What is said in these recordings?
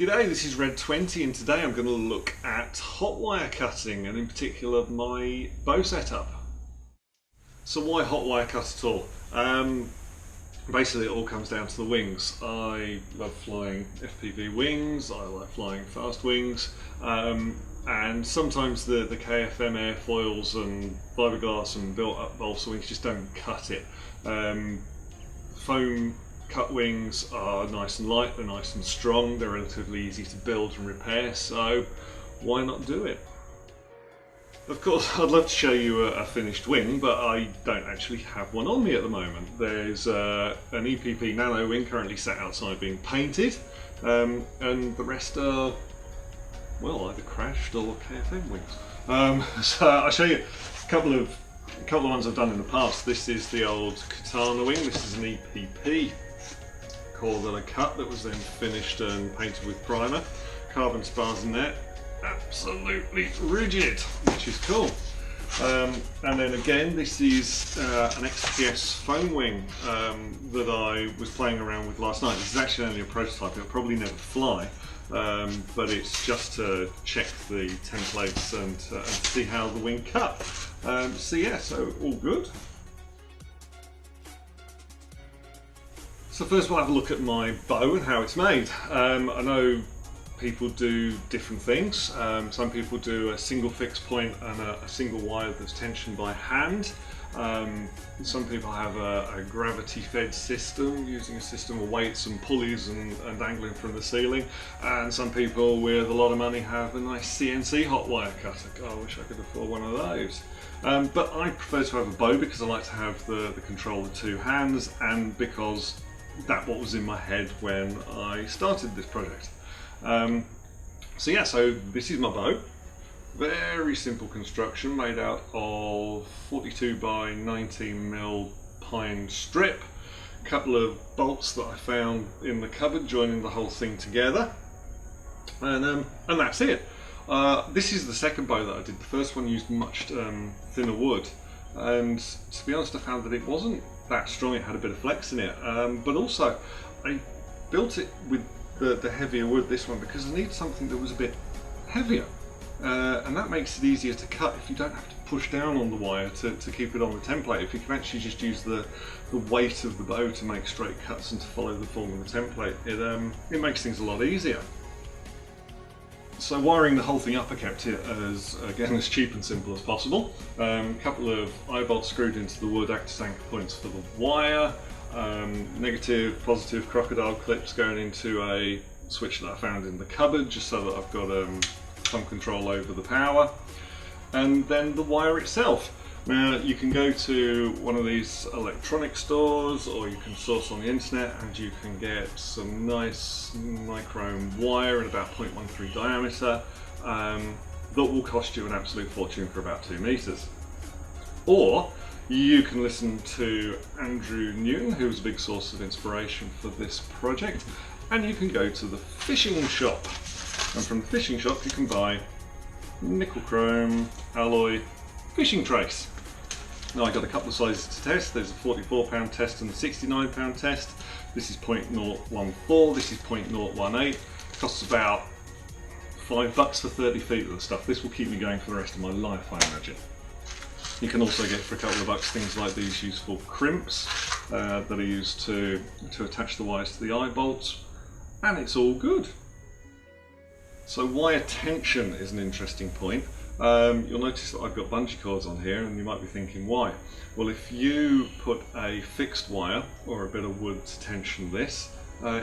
G'day, this is Red20 and today I'm going to look at hot wire cutting and in particular my bow setup. So why hot wire cut at all? Basically it all comes down to the wings. I love flying FPV wings, I like flying fast wings, and sometimes the KFM airfoils and fiberglass and built up balsa wings just don't cut it. Foam cut wings are nice and light, they're nice and strong, they're relatively easy to build and repair, so why not do it? Of course, I'd love to show you a finished wing, but I don't actually have one on me at the moment. There's an EPP Nano wing currently sat outside being painted, and the rest are, well, either crashed or KFM wings. So I'll show you a couple of ones I've done in the past. This is the old Katana wing. This is an EPP core that I cut that was then finished and painted with primer. Carbon spars in there, absolutely rigid, which is cool. And then again, this is an XPS foam wing that I was playing around with last night. This is actually only a prototype, it'll probably never fly, but it's just to check the templates and see how the wing cut. So yeah, so all good. So first we'll have a look at my bow and how it's made. I know people do different things. Some people do a single fixed point and a single wire that's tensioned by hand. Some people have a gravity fed system using a system of weights and pulleys and dangling from the ceiling. And some people with a lot of money have a nice CNC hot wire cutter. God, I wish I could afford one of those. But I prefer to have a bow because I like to have the control of the two hands, and because that's what was in my head when I started this project. So yeah, so this is my bow. Very simple construction, made out of 42 by 19mm pine strip. A couple of bolts that I found in the cupboard joining the whole thing together, and that's it. This is the second bow that I did. The first one used much thinner wood, and to be honest I found that it wasn't that strong. It had a bit of flex in it, but also I built it with the heavier wood, this one, because I needed something that was a bit heavier, and that makes it easier to cut if you don't have to push down on the wire to keep it on the template. If you can actually just use the weight of the bow to make straight cuts and to follow the form of the template, it makes things a lot easier. So wiring the whole thing up, I kept it as cheap and simple as possible. A couple of eye bolts screwed into the wood, act as anchor points for the wire. Negative, positive crocodile clips going into a switch that I found in the cupboard, just so that I've got some control over the power. And then the wire itself. Now you can go to one of these electronic stores, or you can source on the internet, and you can get some nice nichrome wire in about 0.13 diameter that will cost you an absolute fortune for about 2 meters. Or you can listen to Andrew Newton, who's a big source of inspiration for this project, and you can go to the fishing shop, and from the fishing shop you can buy nickel chrome alloy fishing trace. Now I got a couple of sizes to test. There's a 44-pound test and a 69-pound test. This is 0.014, this is 0.018. Costs about $5 for 30 feet of the stuff. This will keep me going for the rest of my life, I imagine. You can also get for a couple of bucks things like these useful crimps that are used to attach the wires to the eye bolts, and it's all good. So wire tension is an interesting point. You'll notice that I've got bungee cords on here, and you might be thinking why. Well, if you put a fixed wire or a bit of wood to tension this,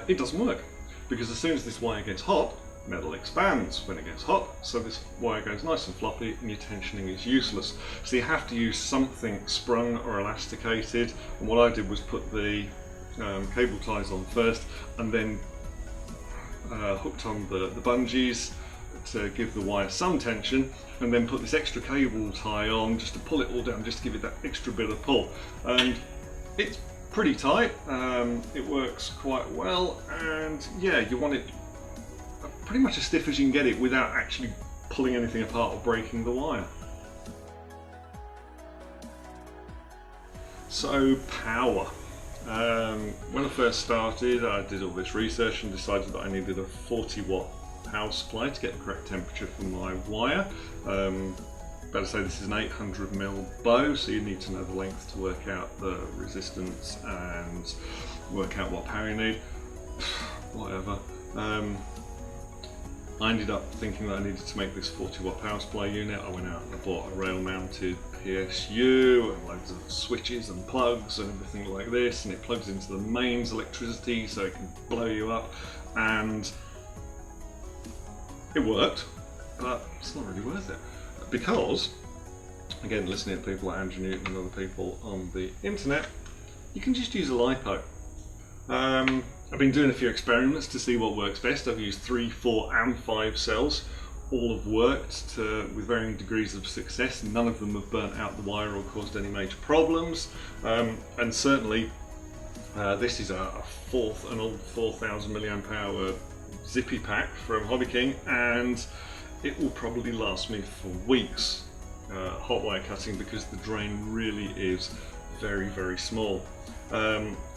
it doesn't work, because as soon as this wire gets hot, metal expands when it gets hot, so this wire goes nice and floppy and your tensioning is useless. So you have to use something sprung or elasticated, and what I did was put the cable ties on first, and then hooked on the bungees to give the wire some tension, and then put this extra cable tie on just to pull it all down, just to give it that extra bit of pull. And it's pretty tight, it works quite well, and yeah, you want it pretty much as stiff as you can get it without actually pulling anything apart or breaking the wire. So power. When I first started, I did all this research and decided that I needed a 40-watt power supply to get the correct temperature for my wire. Better say this is an 800mm bow, so you need to know the length to work out the resistance and work out what power you need. Whatever. I ended up thinking that I needed to make this 40-watt power supply unit. I went out and I bought a rail-mounted PSU and loads of switches and plugs and everything like this, and it plugs into the mains electricity so it can blow you up, and it worked, but it's not really worth it. Because, again, listening to people like Andrew Newton and other people on the internet, you can just use a LiPo. I've been doing a few experiments to see what works best. I've used 3, 4 and 5 cells. All have worked with varying degrees of success. None of them have burnt out the wire or caused any major problems. And certainly this is an old 4000 milliamp hour zippy pack from Hobby King, and it will probably last me for weeks hot wire cutting, because the drain really is very, very small.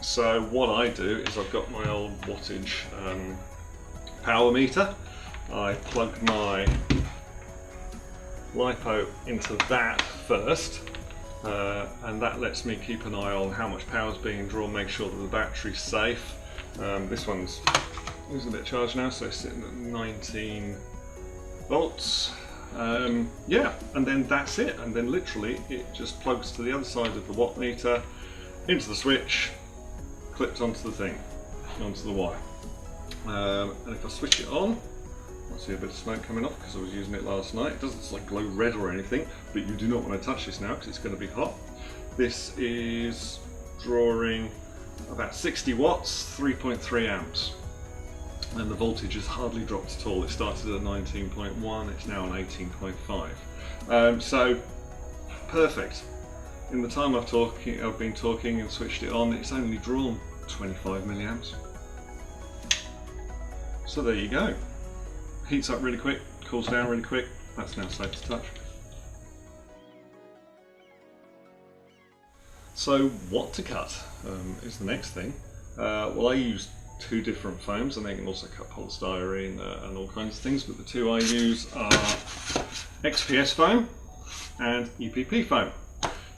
So what I do is I've got my old wattage power meter. I plug my LiPo into that first, and that lets me keep an eye on how much power is being drawn, make sure that the battery's safe. This one's a bit charged now, so it's sitting at 19 volts. Yeah, and then that's it, and then literally it just plugs to the other side of the watt meter, into the switch, clipped onto the thing, onto the wire. And if I switch it on, I see a bit of smoke coming off because I was using it last night. It doesn't like glow red or anything, but you do not want to touch this now because it's going to be hot. This is drawing about 60 watts, 3.3 amps. And the voltage has hardly dropped at all. It started at 19.1, it's now on 18.5. So, perfect. In the time I've been talking and switched it on, it's only drawn 25 milliamps. So there you go. Heats up really quick, cools down really quick. That's now safe to touch. So what to cut is the next thing. Well, I use 2 different foams, and they can also cut polystyrene and all kinds of things, but the 2 I use are XPS foam and EPP foam.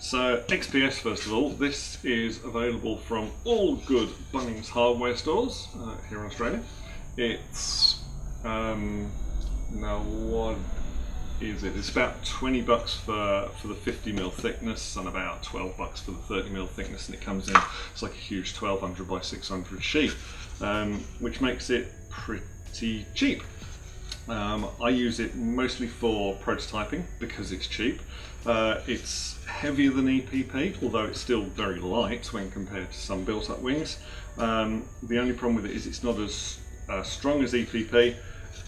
So XPS, first of all, this is available from all good Bunnings hardware stores here in Australia. It's now what is it? It's about 20 bucks for the 50mm thickness and about 12 bucks for the 30mm thickness, and it comes in, it's like a huge 1200 by 600 sheet, which makes it pretty cheap. I use it mostly for prototyping because it's cheap. It's heavier than EPP, although it's still very light when compared to some built-up wings. The only problem with it is it's not as strong as EPP.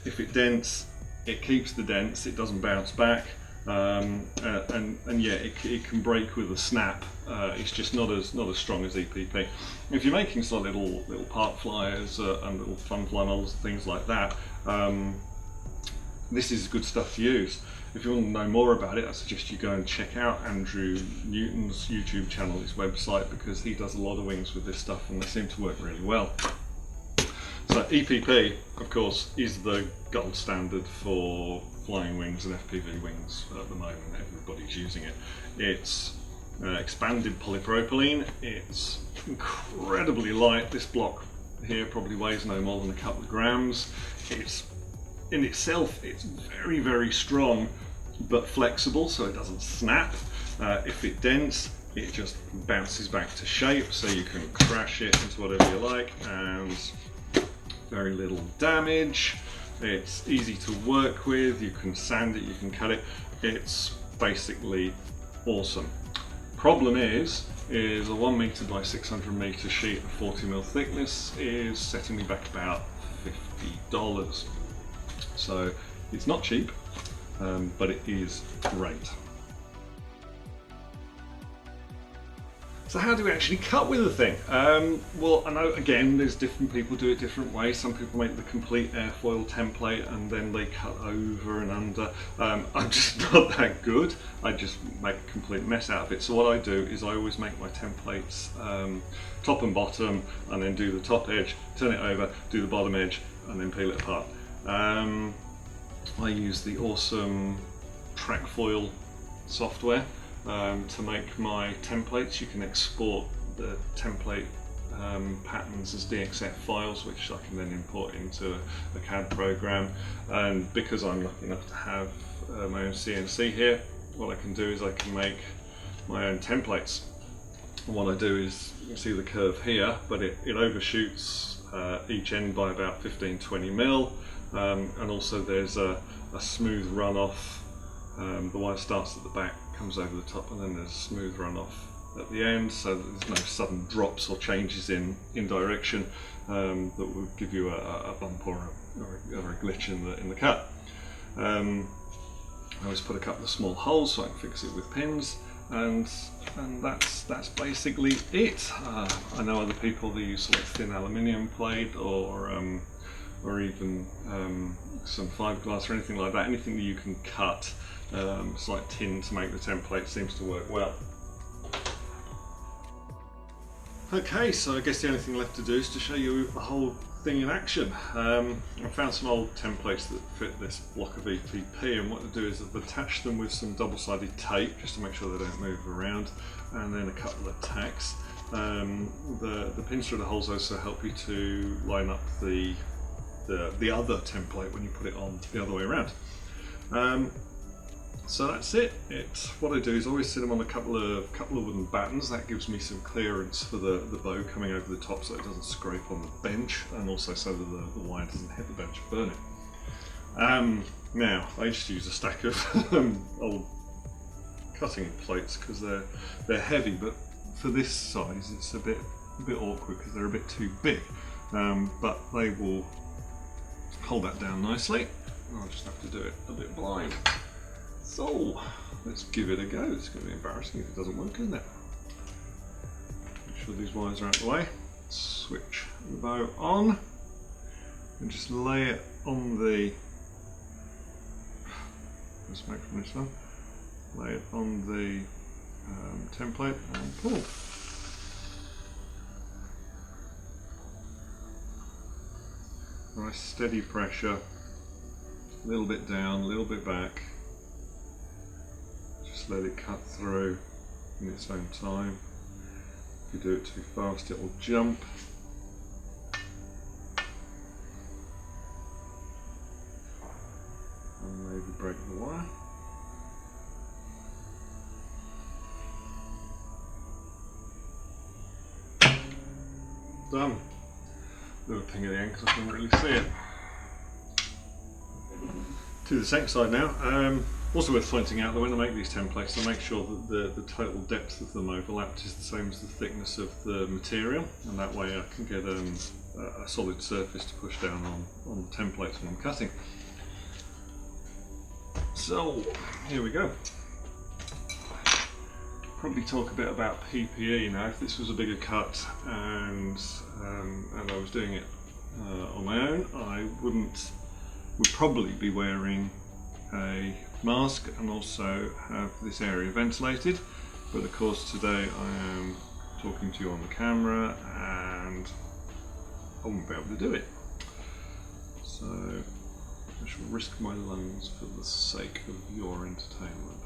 If it dents, it keeps the dents, it doesn't bounce back, and yeah, it can break with a snap. It's just not as strong as EPP. If you're making some little park flyers and little fun fly models and things like that, this is good stuff to use. If you want to know more about it, I suggest you go and check out Andrew Newton's YouTube channel, his website, because he does a lot of wings with this stuff and they seem to work really well. So EPP, of course, is the gold standard for flying wings and FPV wings at the moment. Everybody's using it. It's expanded polypropylene. It's incredibly light. This block here probably weighs no more than a couple of grams. In itself, it's very, very strong but flexible, so it doesn't snap. If it dents, it just bounces back to shape, so you can crash it into whatever you like, and very little damage. It's easy to work with, you can sand it, you can cut it. It's basically awesome. Problem is a 1 meter by 600 meter sheet of 40mm thickness is setting me back about $50. So it's not cheap, but it is great. So how do we actually cut with the thing? Well, I know again there's different people do it different ways. Some people make the complete airfoil template and then they cut over and under. I'm just not that good. I just make a complete mess out of it. So what I do is I always make my templates top and bottom, and then do the top edge, turn it over, do the bottom edge, and then peel it apart. I use the awesome track foil software to make my templates. You can export the template patterns as DXF files, which I can then import into a CAD program. And because I'm lucky enough to have my own CNC here, what I can do is I can make my own templates. And what I do is, you can see the curve here, but it overshoots each end by about 15-20 mil, and also there's a smooth runoff. The wire starts at the back, comes over the top, and then there's a smooth runoff at the end, so that there's no sudden drops or changes in direction that would give you a bump or a glitch in the cut. I always put a couple of small holes so I can fix it with pins, and that's basically it. I know other people that use like thin aluminium plate or even some fiberglass or anything like that. Anything that you can cut. It's like tin to make the template seems to work well. Okay, so I guess the only thing left to do is to show you the whole thing in action. I found some old templates that fit this block of EPP, and what to do is I've attached them with some double-sided tape just to make sure they don't move around, and then a couple of tacks. The pins through the holes also help you to line up the other template when you put it on the other way around. So that's it. What I do is always sit them on a couple of wooden battens. That gives me some clearance for the bow coming over the top, so it doesn't scrape on the bench, and also so that the wire doesn't hit the bench and burn it. Now I just use a stack of old cutting plates because they're heavy, but for this size it's a bit awkward because they're a bit too big. But they will hold that down nicely. I'll just have to do it a bit blind. So let's give it a go. It's going to be embarrassing if it doesn't work, isn't it? Make sure these wires are out of the way. Switch the bow on and just lay it on the, let's make from this one, lay it on the template and pull. Nice steady pressure, a little bit down, a little bit back. Just let it cut through in its own time. If you do it too fast, it will jump. And maybe break the wire. Done. Little ping at the end because I couldn't really see it. To the second side now. Also worth pointing out that when I make these templates, I make sure that the total depth of them overlapped is the same as the thickness of the material, and that way I can get a solid surface to push down on the templates when I'm cutting. So here we go. Probably talk a bit about PPE now. If this was a bigger cut and I was doing it on my own, I would probably be wearing a mask and also have this area ventilated, but of course today I am talking to you on the camera and I won't be able to do it, so I shall risk my lungs for the sake of your entertainment.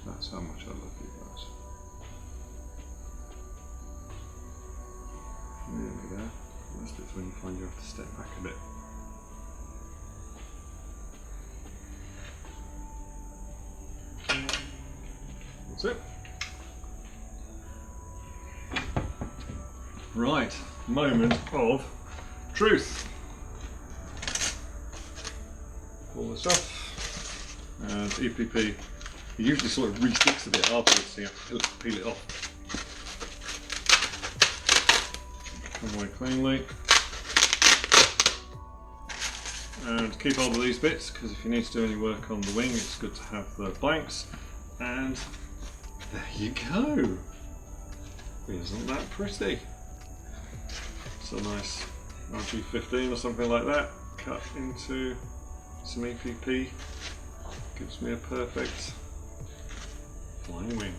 That's how much I love you guys. There we go. That's just when you find you have to step back a bit. That's it. Right, moment of truth. Pull this off, and EPP, you usually sort of re-sticks a bit afterwards, so you have to peel it off. Come away cleanly. And keep hold of these bits, because if you need to do any work on the wing, it's good to have the blanks. And there you go. Isn't that pretty? It's a nice RG15 or something like that, cut into some EPP, gives me a perfect flying wing.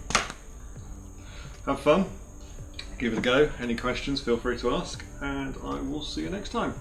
Have fun, give it a go. Any questions, feel free to ask, and I will see you next time.